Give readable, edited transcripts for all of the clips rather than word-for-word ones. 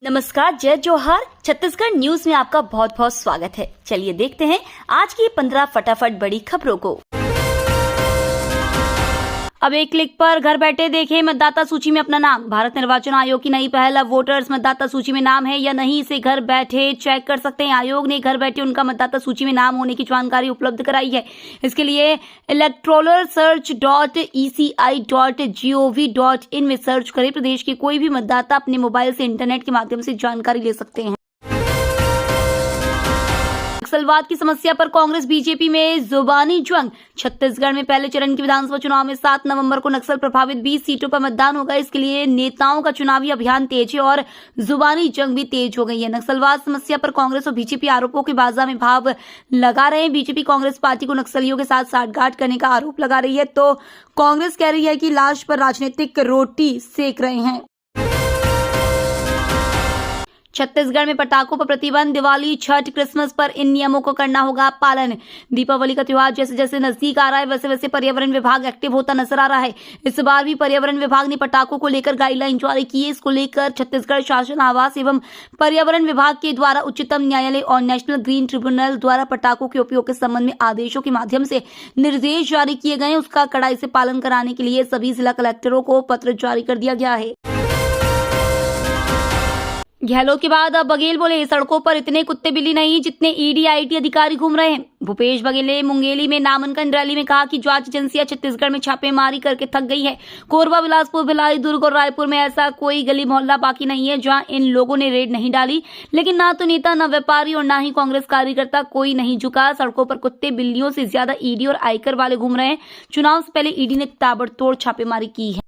नमस्कार, जय जोहार। छत्तीसगढ़ न्यूज में आपका बहुत बहुत स्वागत है। चलिए देखते हैं आज की 15 फटाफट बड़ी खबरों को। अब एक क्लिक पर घर बैठे देखें मतदाता सूची में अपना नाम। भारत निर्वाचन आयोग की नई पहल। अब वोटर्स मतदाता सूची में नाम है या नहीं, इसे घर बैठे चेक कर सकते हैं। आयोग ने घर बैठे उनका मतदाता सूची में नाम होने की जानकारी उपलब्ध कराई है। इसके लिए electoralsearch.eci.gov.in में सर्च करें। प्रदेश के कोई भी मतदाता अपने मोबाइल से इंटरनेट के माध्यम से जानकारी ले सकते हैं। नक्सलवाद की समस्या पर कांग्रेस बीजेपी में जुबानी जंग। छत्तीसगढ़ में पहले चरण की विधानसभा चुनाव में 7 नवंबर को नक्सल प्रभावित 20 सीटों पर मतदान होगा। इसके लिए नेताओं का चुनावी अभियान तेज है और जुबानी जंग भी तेज हो गई है। नक्सलवाद समस्या पर कांग्रेस और बीजेपी आरोपों के बाजा में भाव लगा रहे हैं। बीजेपी कांग्रेस पार्टी को नक्सलियों के साथ साठगांठ करने का आरोप लगा रही है, तो कांग्रेस कह रही है कि लाश पर राजनीतिक रोटी सेक रहे हैं। छत्तीसगढ़ में पटाखों पर प्रतिबंध। दिवाली, छठ, क्रिसमस पर इन नियमों को करना होगा पालन। दीपावली का त्योहार जैसे जैसे नजदीक आ रहा है वैसे वैसे पर्यावरण विभाग एक्टिव होता नजर आ रहा है। इस बार भी पर्यावरण विभाग ने पटाखों को लेकर गाइडलाइन जारी की है। इसको लेकर छत्तीसगढ़ शासन, आवास एवं पर्यावरण विभाग के द्वारा उच्चतम न्यायालय और नेशनल ग्रीन ट्रिब्यूनल द्वारा पटाखों के उपयोग के संबंध में आदेशों के माध्यम से निर्देश जारी किए गए हैं। उसका कड़ाई से पालन कराने के लिए सभी जिला कलेक्टरों को पत्र जारी कर दिया गया है। गहलोत के बाद अब बघेल बोले, सड़कों पर इतने कुत्ते बिल्ली नहीं जितने ईडी आईटी अधिकारी घूम रहे हैं। भूपेश बघेल ने मुंगेली में नामांकन रैली में कहा कि जांच एजेंसियां छत्तीसगढ़ में छापेमारी करके थक गई है। कोरबा, बिलासपुर, भिलाई, दुर्ग और रायपुर में ऐसा कोई गली मोहल्ला बाकी नहीं है जहां इन लोगों ने रेड नहीं डाली। लेकिन ना तो नेता, ना व्यापारी और ना ही कांग्रेस कार्यकर्ता कोई नहीं झुका। सड़कों पर कुत्ते बिल्लियों से ज्यादा ईडी और आयकर वाले घूम रहे हैं। चुनाव से पहले ईडी ने ताबड़तोड़ छापेमारी की है।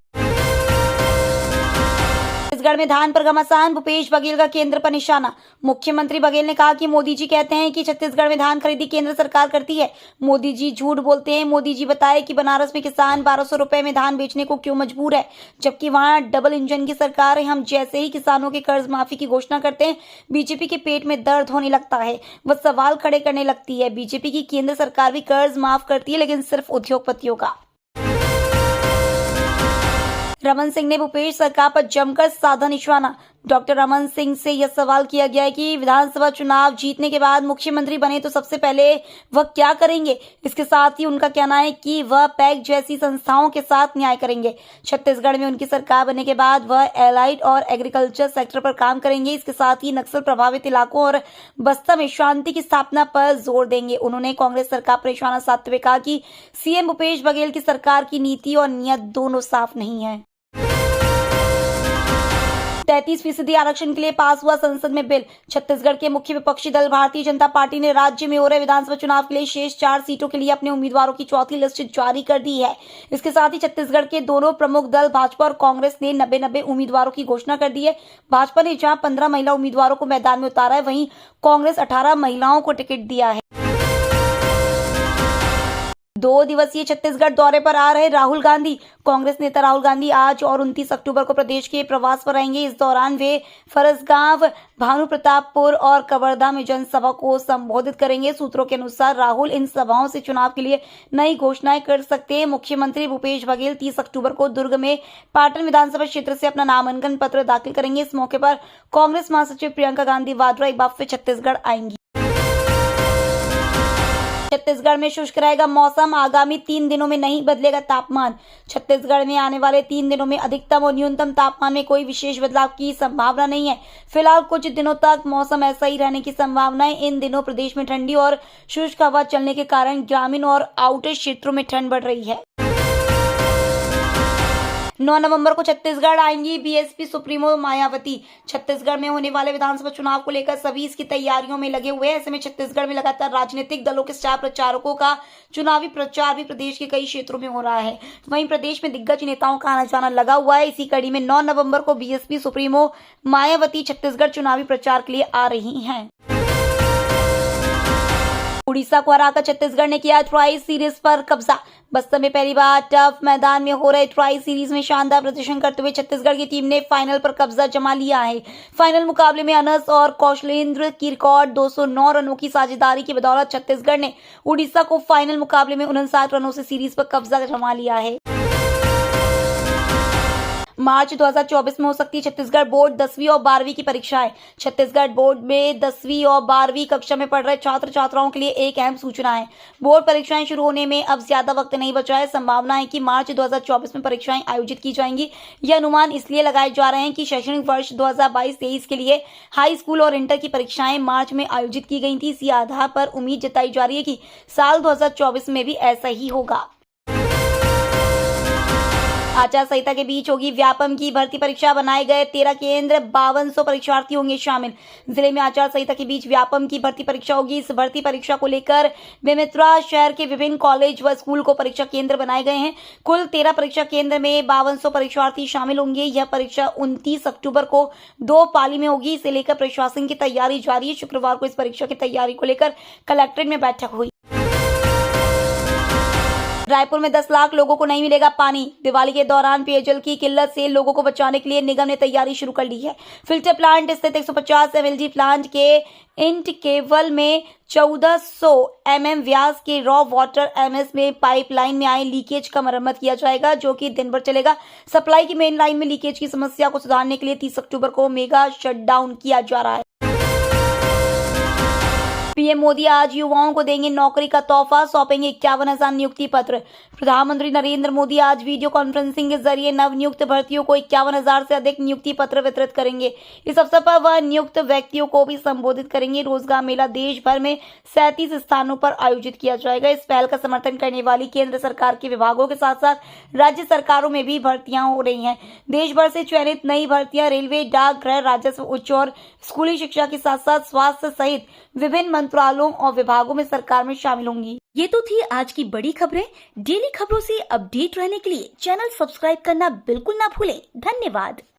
छत्तीसगढ़ में धान पर घमासान। भूपेश बघेल का केंद्र पर निशाना। मुख्यमंत्री बघेल ने कहा कि मोदी जी कहते हैं कि छत्तीसगढ़ में धान खरीदी केंद्र सरकार करती है। मोदी जी झूठ बोलते हैं। मोदी जी बताए कि बनारस में किसान 1200 रुपए में धान बेचने को क्यों मजबूर है, जबकि वहां डबल इंजन की सरकार है। हम जैसे ही किसानों के कर्ज माफी की घोषणा करते हैं, बीजेपी के पेट में दर्द होने लगता है, वह सवाल खड़े करने लगती है। बीजेपी की केंद्र सरकार भी कर्ज माफ करती है, लेकिन सिर्फ उद्योगपतियों का। रमन सिंह ने भूपेश सरकार पर जमकर साधा निशाना। डॉक्टर रमन सिंह से यह सवाल किया गया है कि विधानसभा चुनाव जीतने के बाद मुख्यमंत्री बने तो सबसे पहले वह क्या करेंगे। इसके साथ ही उनका कहना है कि वह पैक जैसी संस्थाओं के साथ न्याय करेंगे। छत्तीसगढ़ में उनकी सरकार बनने के बाद वह एलाइड और एग्रीकल्चर सेक्टर पर काम करेंगे। इसके साथ ही नक्सल प्रभावित इलाकों और बस्तर में शांति की स्थापना पर जोर देंगे। उन्होंने कांग्रेस सरकार पर निशाना साधते हुए कहा कि सीएम भूपेश बघेल की सरकार की नीति और नीयत दोनों साफ नहीं है। 33% आरक्षण के लिए पास हुआ संसद में बिल। छत्तीसगढ़ के मुख्य विपक्षी दल भारतीय जनता पार्टी ने राज्य में हो रहे विधानसभा चुनाव के लिए शेष 4 सीटों के लिए अपने उम्मीदवारों की चौथी लिस्ट जारी कर दी है। इसके साथ ही छत्तीसगढ़ के दोनों प्रमुख दल भाजपा और कांग्रेस ने 90 उम्मीदवारों की घोषणा कर दी है। भाजपा ने जहां 15 महिला उम्मीदवारों को मैदान में उतारा है, वहीं कांग्रेस 18 महिलाओं को टिकट दिया है। 2 दिवसीय छत्तीसगढ़ दौरे पर आ रहे राहुल गांधी। कांग्रेस नेता राहुल गांधी आज और 29 अक्टूबर को प्रदेश के प्रवास पर आएंगे। इस दौरान वे फरसगांव, भानु प्रतापपुर और कवर्धा में जनसभा को संबोधित करेंगे। सूत्रों के अनुसार राहुल इन सभाओं से चुनाव के लिए नई घोषणाएं कर सकते हैं। मुख्यमंत्री भूपेश बघेल 30 अक्टूबर को दुर्ग में पाटन विधानसभा क्षेत्र से अपना नामांकन पत्र दाखिल करेंगे। इस मौके पर कांग्रेस महासचिव प्रियंका गांधी वाड्रा एक बार फिर छत्तीसगढ़ आएंगी। छत्तीसगढ़ में शुष्क रहेगा मौसम। आगामी 3 दिनों में नहीं बदलेगा तापमान। छत्तीसगढ़ में आने वाले 3 दिनों में अधिकतम और न्यूनतम तापमान में कोई विशेष बदलाव की संभावना नहीं है। फिलहाल कुछ दिनों तक मौसम ऐसा ही रहने की संभावना है। इन दिनों प्रदेश में ठंडी और शुष्क हवा चलने के कारण ग्रामीण और आउटर क्षेत्रों में ठंड बढ़ रही है। 9 नवंबर को छत्तीसगढ़ आएंगी बीएसपी सुप्रीमो मायावती। छत्तीसगढ़ में होने वाले विधानसभा चुनाव को लेकर सभी इसकी तैयारियों में लगे हुए हैं। ऐसे में छत्तीसगढ़ में लगातार राजनीतिक दलों के स्टार प्रचारकों का चुनावी प्रचार भी प्रदेश के कई क्षेत्रों में हो रहा है। वहीं प्रदेश में दिग्गज नेताओं का आना जाना लगा हुआ है। इसी कड़ी में 9 नवंबर को बीएसपी सुप्रीमो मायावती छत्तीसगढ़ चुनावी प्रचार के लिए आ रही हैं। उड़ीसा को हराकर छत्तीसगढ़ ने किया ट्राई सीरीज पर कब्जा। बस्तर में पहली बार टफ मैदान में हो रहे ट्राई सीरीज में शानदार प्रदर्शन करते हुए छत्तीसगढ़ की टीम ने फाइनल पर कब्जा जमा लिया है। फाइनल मुकाबले में अनस और कौशलेंद्र की रिकॉर्ड 209 रनों की साझेदारी की बदौलत छत्तीसगढ़ ने उड़ीसा को फाइनल मुकाबले में 59 रनों से सीरीज पर कब्जा जमा लिया है। मार्च 2024 में हो सकती है छत्तीसगढ़ बोर्ड 10वीं और 12वीं की परीक्षाएं। छत्तीसगढ़ बोर्ड में 10वीं और 12वीं कक्षा में पढ़ रहे छात्र छात्राओं के लिए एक अहम सूचना है। बोर्ड परीक्षाएं शुरू होने में अब ज्यादा वक्त नहीं बचा है। संभावना है कि मार्च 2024 में परीक्षाएं आयोजित की जाएंगी। यह अनुमान इसलिए लगाए जा रहे हैं कि शैक्षणिक वर्ष 2022-23 के लिए हाई स्कूल और इंटर की परीक्षाएं मार्च में आयोजित की गई थी। इसी आधार पर उम्मीद जताई जा रही है कि साल 2024 में भी ऐसा ही होगा। आचार संहिता के बीच होगी व्यापम की भर्ती परीक्षा। बनाए गए 13 केंद्र, 5200 परीक्षार्थी होंगे शामिल। जिले में आचार संहिता के बीच व्यापम की भर्ती परीक्षा होगी। इस भर्ती परीक्षा को लेकर बेमेतरा शहर के विभिन्न कॉलेज व स्कूल को परीक्षा केंद्र बनाए गए हैं। कुल 13 परीक्षा केंद्र में 5200 परीक्षार्थी शामिल होंगे। यह परीक्षा 29 अक्टूबर को 2 पाली में होगी। इसे लेकर प्रशासन की तैयारी जारी है। शुक्रवार को इस परीक्षा की तैयारी को लेकर कलेक्ट्रेट में बैठक हुई। रायपुर में 10 लाख लोगों को नहीं मिलेगा पानी। दिवाली के दौरान पेयजल की किल्लत से लोगों को बचाने के लिए निगम ने तैयारी शुरू कर ली है। फिल्टर प्लांट स्थित 150 mlg प्लांट के इंट केबल में 1400 mm व्यास के रॉ वाटर एमएस में पाइपलाइन में आए लीकेज का मरम्मत किया जाएगा, जो कि दिन भर चलेगा। सप्लाई की मेन लाइन में लीकेज की समस्या को सुधारने के लिए 30 अक्टूबर को मेगा शटडाउन किया जा रहा है। पीएम मोदी आज युवाओं को देंगे नौकरी का तोहफा, सौंपेंगे 51,000 नियुक्ति पत्र। प्रधानमंत्री नरेंद्र मोदी आज वीडियो कॉन्फ्रेंसिंग के जरिए नवनियुक्त भर्तियों को 51,000 से अधिक नियुक्ति पत्र वितरित करेंगे। इस अवसर पर वह नियुक्त व्यक्तियों को भी संबोधित करेंगे। रोजगार मेला देश भर में 37 स्थानों पर आयोजित किया जाएगा। इस पहल का समर्थन करने वाली केंद्र सरकार के विभागों के साथ साथ राज्य सरकारों में भी भर्तियां हो रही हैं। देश भर से चयनित नई भर्तियां रेलवे, डाक, गृह, राजस्व, उच्च और स्कूली शिक्षा के साथ साथ स्वास्थ्य सहित विभिन्न मंत्रालयों और विभागों में सरकार में शामिल होंगी। ये तो थी आज की बड़ी खबरें। डेली खबरों से अपडेट रहने के लिए चैनल सब्सक्राइब करना बिल्कुल ना भूलें। धन्यवाद।